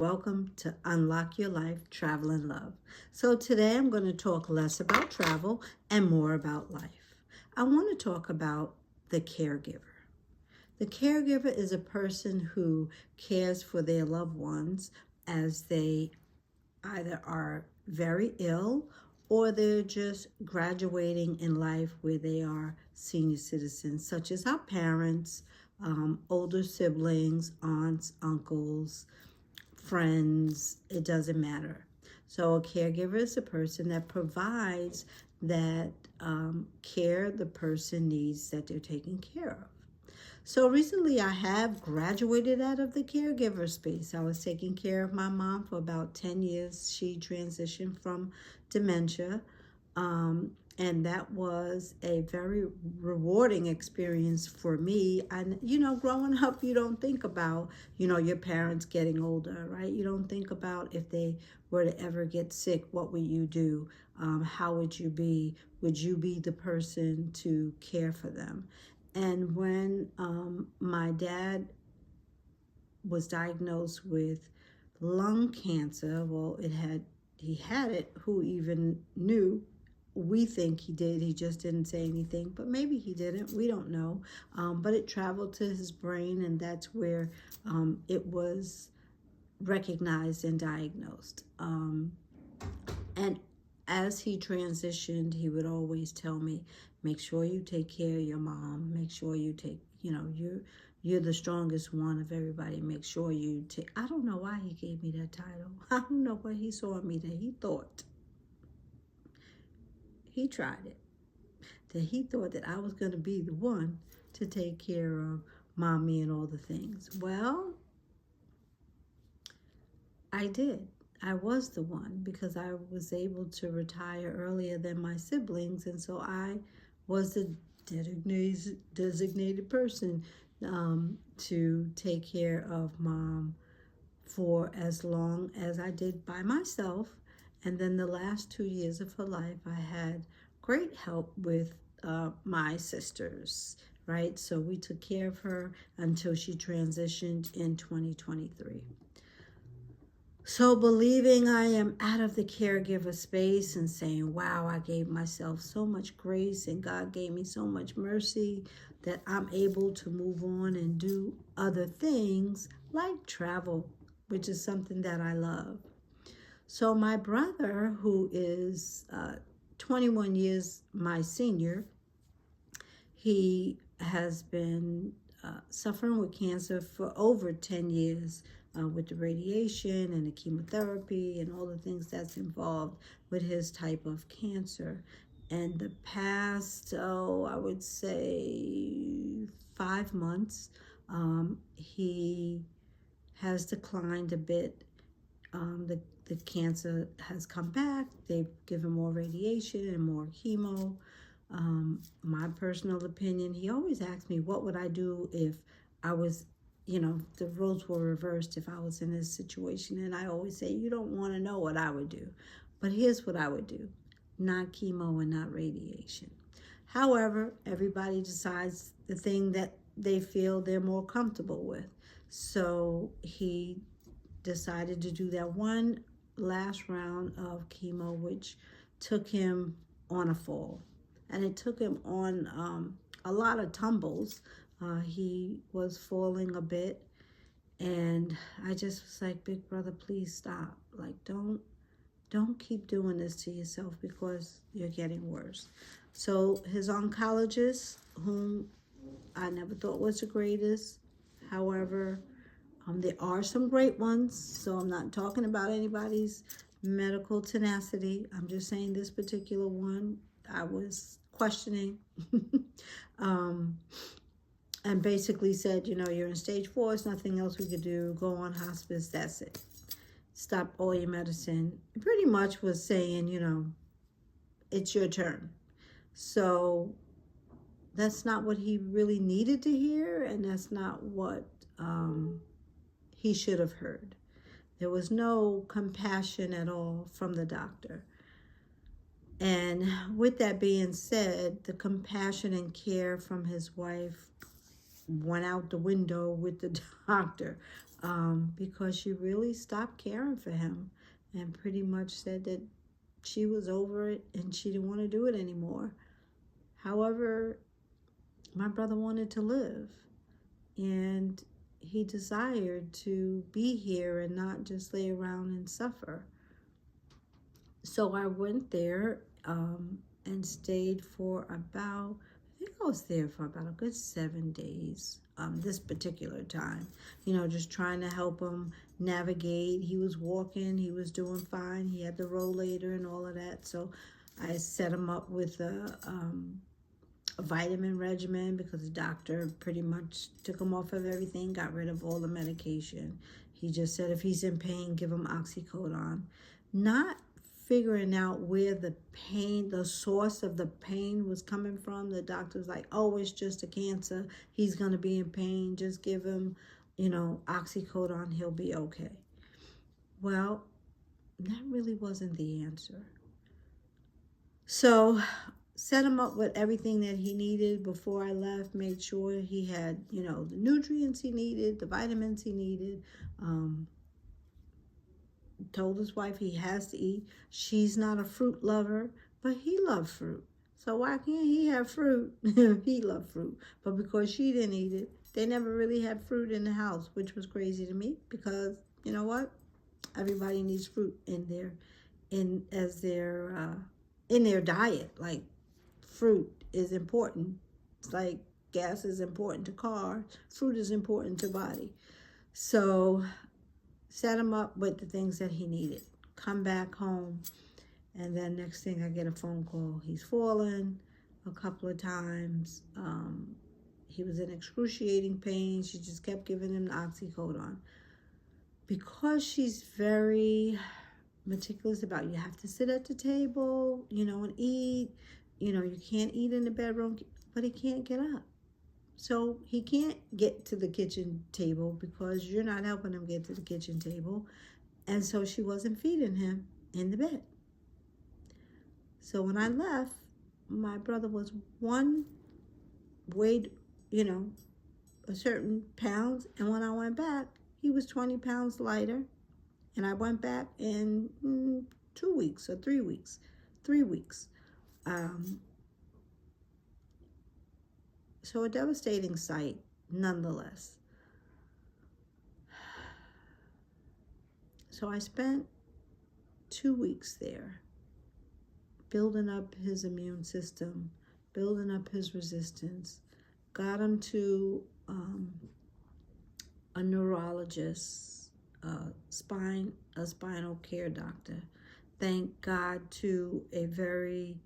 Welcome to Unlock Your Life, Travel and Love. So today I'm going to talk less about travel and more about life. I want to talk about the caregiver. The caregiver is a person who cares for their loved ones as they either are very ill or they're just graduating in life where they are senior citizens, such as our parents, older siblings, aunts, uncles, friends, it doesn't matter. So a caregiver is a person that provides that care the person needs that they're taking care of. So recently I have graduated out of the caregiver space. I was taking care of my mom for about 10 years. She transitioned from dementia. And that was a very rewarding experience for me. And, growing up, you don't think about, your parents getting older, right? You don't think about if they were to ever get sick, what would you do? How would you be? Would you be the person to care for them? And when my dad was diagnosed with lung cancer, well, he had it. Who even knew? We think he did. He just didn't say anything, but maybe he didn't. We don't know. But it traveled to his brain, and that's where it was recognized and diagnosed. And as he transitioned, he would always tell me, make sure you take care of your mom. Make sure you take, you're the strongest one of everybody. Make sure you take, I don't know why he gave me that title. I don't know what he saw in me that he thought. He tried it. That he thought that I was going to be the one to take care of mommy and all the things. Well, I did. I was the one because I was able to retire earlier than my siblings, and so I was the designated person to take care of mom for as long as I did by myself. And then the last 2 years of her life, I had great help with my sisters, right? So we took care of her until she transitioned in 2023. So believing I am out of the caregiver space and saying, wow, I gave myself so much grace and God gave me so much mercy that I'm able to move on and do other things like travel, which is something that I love. So my brother, who is 21 years my senior, he has been suffering with cancer for over 10 years with the radiation and the chemotherapy and all the things that's involved with his type of cancer. And the past, I would say 5 months, he has declined a bit. The cancer has come back. They've given more radiation and more chemo. My personal opinion, he always asks me, what would I do if I was, the roles were reversed if I was in this situation? And I always say, you don't want to know what I would do. But here's what I would do. Not chemo and not radiation. However, everybody decides the thing that they feel they're more comfortable with. So he decided to do that one last round of chemo, which took him on a fall. And it took him on a lot of tumbles. He was falling a bit. And I just was like, big brother, please stop. Like, don't keep doing this to yourself because you're getting worse. So his oncologist, whom I never thought was the greatest, however, there are some great ones, so I'm not talking about anybody's medical tenacity. I'm just saying this particular one, I was questioning. And basically said, you're in stage 4, there's nothing else we could do. Go on hospice, that's it. Stop all your medicine. It pretty much was saying, it's your turn. So that's not what he really needed to hear, and that's not what he should have heard. There was no compassion at all from the doctor. And with that being said, the compassion and care from his wife went out the window with the doctor. because she really stopped caring for him and pretty much said that she was over it and she didn't want to do it anymore. However, my brother wanted to live, and he desired to be here and not just lay around and suffer. So I went there and stayed for about, I think I was there for about a good 7 days this particular time. Just trying to help him navigate. He was walking, he was doing fine. He had the rollator and all of that. So I set him up with a vitamin regimen because the doctor pretty much took him off of everything, got rid of all the medication. He just said if he's in pain, give him oxycodone. Not figuring out where the pain, the source of the pain was coming from. The doctor was like, oh, it's just a cancer. He's going to be in pain. Just give him, oxycodone. He'll be okay. Well, that really wasn't the answer. So set him up with everything that he needed before I left, made sure he had, the nutrients he needed, the vitamins he needed. Told his wife he has to eat. She's not a fruit lover, but he loved fruit. So why can't he have fruit? He loved fruit. But because she didn't eat it, they never really had fruit in the house, which was crazy to me because, you know what? Everybody needs fruit in their diet. Like, fruit is important. It's like gas is important to cars. Fruit is important to body. So set him up with the things that he needed. Come back home, and then next thing I get a phone call. He's fallen a couple of times. He was in excruciating pain. She just kept giving him the oxycodone. Because she's very meticulous about, you have to sit at the table, and eat. You can't eat in the bedroom, but he can't get up. So he can't get to the kitchen table because you're not helping him get to the kitchen table. And so she wasn't feeding him in the bed. So when I left, my brother was weighed, a certain pounds. And when I went back, he was 20 pounds lighter. And I went back in 2 weeks or 3 weeks. 3 weeks. So a devastating sight, nonetheless. So I spent 2 weeks there, building up his immune system, building up his resistance, got him to a neurologist, a spinal care doctor. Thank God to a very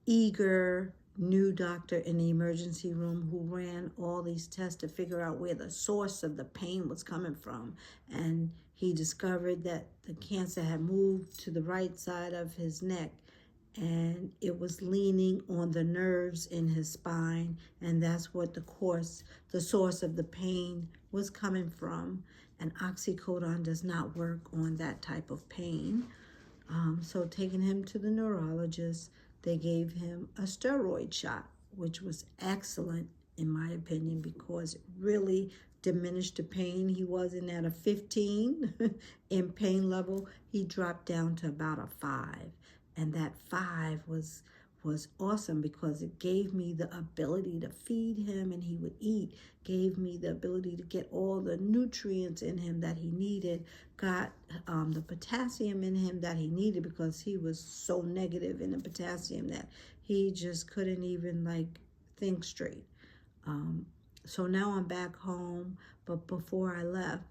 eager new doctor in the emergency room who ran all these tests to figure out where the source of the pain was coming from. And he discovered that the cancer had moved to the right side of his neck, and it was leaning on the nerves in his spine, and that's what the source of the pain was coming from. And oxycodone does not work on that type of pain. So taking him to the neurologist, they gave him a steroid shot, which was excellent in my opinion because it really diminished the pain. He wasn't at a 15 in pain level. He dropped down to about a 5. And that 5 was awesome because it gave me the ability to feed him and he would eat, gave me the ability to get all the nutrients in him that he needed, got the potassium in him that he needed because he was so negative in the potassium that he just couldn't even think straight. So now I'm back home, but before I left,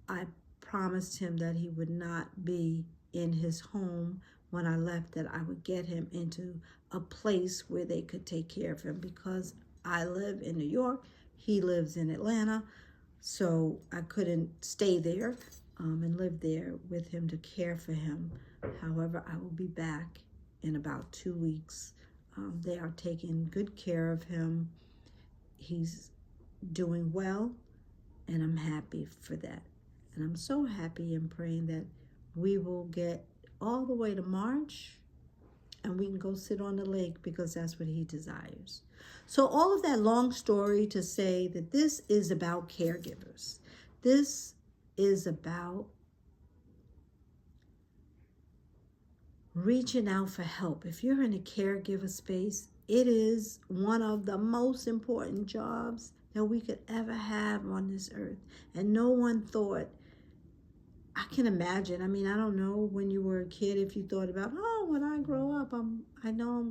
I promised him that he would not be in his home when I left, that I would get him into a place where they could take care of him because I live in New York, he lives in Atlanta, so I couldn't stay there and live there with him to care for him. However, I will be back in about 2 weeks. They are taking good care of him. He's doing well, and I'm happy for that. And I'm so happy and praying that we will get all the way to March and we can go sit on the lake because that's what he desires. So all of that long story to say that this is about caregivers. This is about reaching out for help. If you're in a caregiver space, it is one of the most important jobs that we could ever have on this earth. And no one thought, I can imagine. I mean, I don't know when you were a kid if you thought about, oh, when I grow up, I know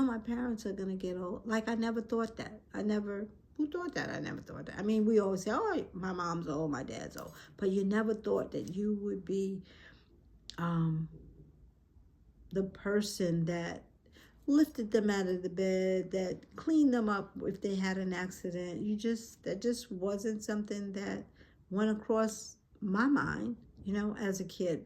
my parents are gonna get old. Like I never thought that. Who thought that? I never thought that. I mean, we always say, oh, my mom's old, my dad's old, but you never thought that you would be um, the person that lifted them out of the bed, that cleaned them up if they had an accident. That just wasn't something that went across my mind, as a kid.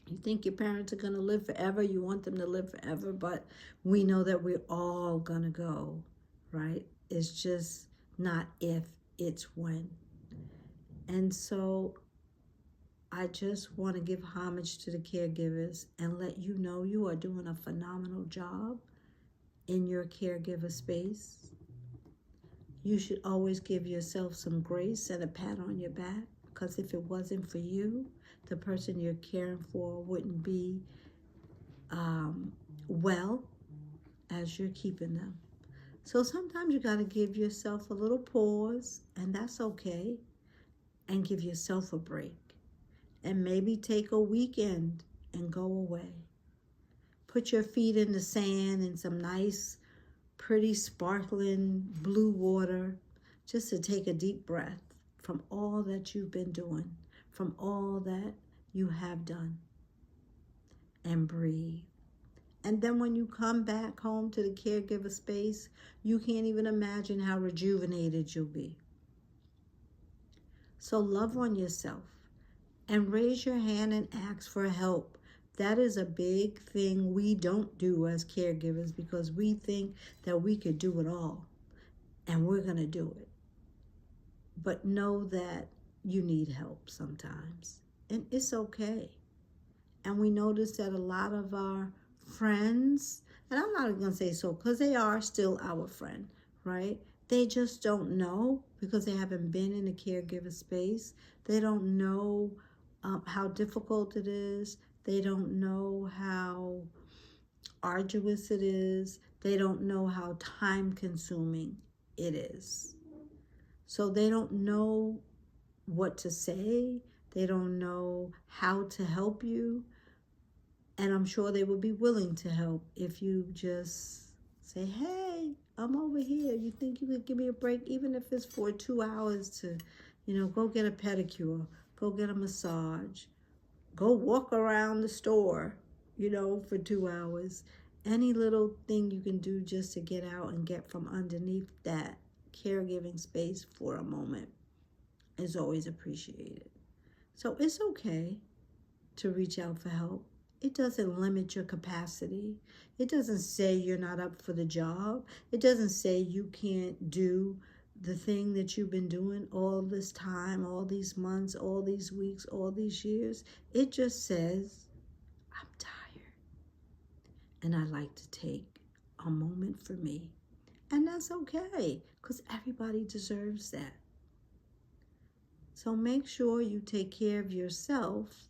You think your parents are going to live forever, you want them to live forever, but we know that we're all going to go, right? It's just not if, it's when. And so I just want to give homage to the caregivers and let you know you are doing a phenomenal job in your caregiver space. You should always give yourself some grace and a pat on your back, because if it wasn't for you, the person you're caring for wouldn't be well as you're keeping them. So sometimes you got to give yourself a little pause, and that's okay, and give yourself a break. And maybe take a weekend and go away. Put your feet in the sand in some nice, pretty, sparkling blue water, just to take a deep breath from all that you've been doing, from all that you have done. And breathe. And then when you come back home to the caregiver space, you can't even imagine how rejuvenated you'll be. So love on yourself. And raise your hand and ask for help. That is a big thing we don't do as caregivers, because we think that we could do it all and we're going to do it. But know that you need help sometimes, and it's okay. And we notice that a lot of our friends, and I'm not going to say so because they are still our friend, right? They just don't know because they haven't been in the caregiver space. They don't know how difficult it is. They don't know how arduous it is. They don't know how time consuming it is. So they don't know what to say. They don't know how to help you. And I'm sure they would be willing to help if you just say, hey, I'm over here. You think you could give me a break, even if it's for 2 hours to, go get a pedicure, go get a massage, go walk around the store, for 2 hours. Any little thing you can do just to get out and get from underneath that caregiving space for a moment is always appreciated. So it's okay to reach out for help. It doesn't limit your capacity. It doesn't say you're not up for the job. It doesn't say you can't do the thing that you've been doing all this time, all these months, all these weeks, all these years. It just says, I'm tired, and I like to take a moment for me. And that's okay, because everybody deserves that. So make sure you take care of yourself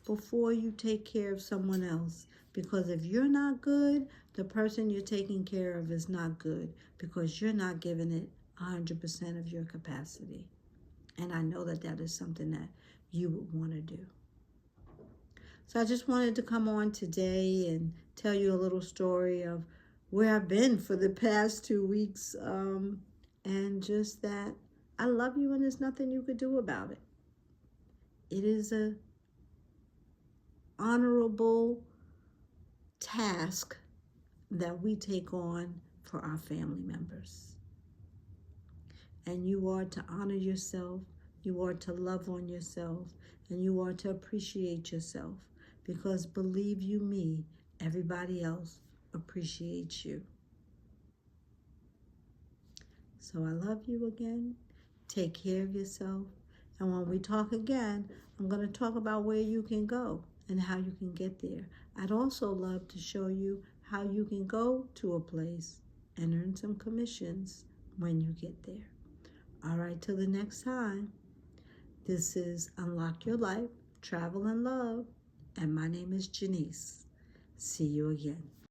before you take care of someone else. Because if you're not good, the person you're taking care of is not good, because you're not giving it 100% of your capacity. And I know that that is something that you would want to do. So I just wanted to come on today and tell you a little story of where I've been for the past 2 weeks. And just that I love you and there's nothing you could do about it. It is a honorable task that we take on for our family members. And you are to honor yourself, you are to love on yourself, and you are to appreciate yourself, because believe you me, everybody else appreciates you. So I love you again. Take care of yourself. And when we talk again, I'm going to talk about where you can go and how you can get there. I'd also love to show you how you can go to a place and earn some commissions when you get there. All right, till the next time. This is Unlock Your Life, Travel and Love, and my name is Janice. See you again.